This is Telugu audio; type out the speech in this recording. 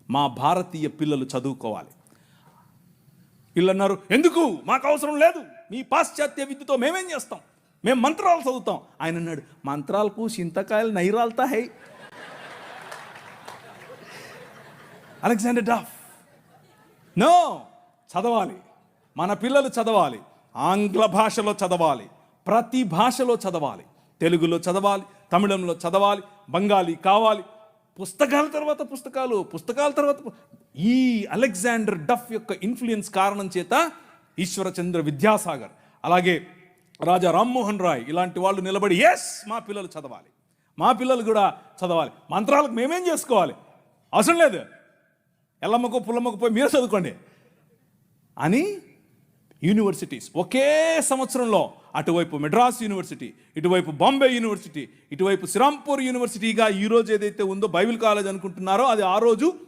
మా భారతీయ పిల్లలు చదువుకోవాలి. వీళ్ళు అన్నారు, ఎందుకు, మాకు అవసరం లేదు, మీ పాశ్చాత్య విద్యతో మేమేం చేస్తాం, మేము మంత్రాలు చదువుతాం. ఆయన అన్నాడు, మంత్రాలకు చింతకాయలు నైరాల్తా హై. అలెగ్జాండర్ డఫ్, నో, చదవాలి, మన పిల్లలు చదవాలి, ఆంగ్ల భాషలో చదవాలి, ప్రతి భాషలో చదవాలి, తెలుగులో చదవాలి, తమిళంలో చదవాలి, బెంగాలీ కావాలి, పుస్తకాల తర్వాత పుస్తకాలు, పుస్తకాల తర్వాత ఈ అలెగ్జాండర్ డఫ్ యొక్క ఇన్ఫ్లుయెన్స్ కారణం చేత ఈశ్వరచంద్ర విద్యాసాగర్, అలాగే రాజా రామ్మోహన్ రాయ్ ఇలాంటి వాళ్ళు నిలబడి, ఎస్, మా పిల్లలు చదవాలి, మా పిల్లలు కూడా చదవాలి, మంత్రాలకు మేమేం చేసుకోవాలి, అవసరం లేదు, ఎల్లమ్మకు పుల్లమ్మకు పోయి మీరే చదువుకోండి అని యూనివర్సిటీస్ ఒకే సంవత్సరంలో అటువైపు మెడ్రాస్ యూనివర్సిటీ, ఇటువైపు బాంబే యూనివర్సిటీ, ఇటువైపు శ్రీరాంపూర్ యూనివర్సిటీగా ఈరోజు ఏదైతే ఉందో బైబిల్ కాలేజ్ అనుకుంటున్నారో అది ఆ రోజు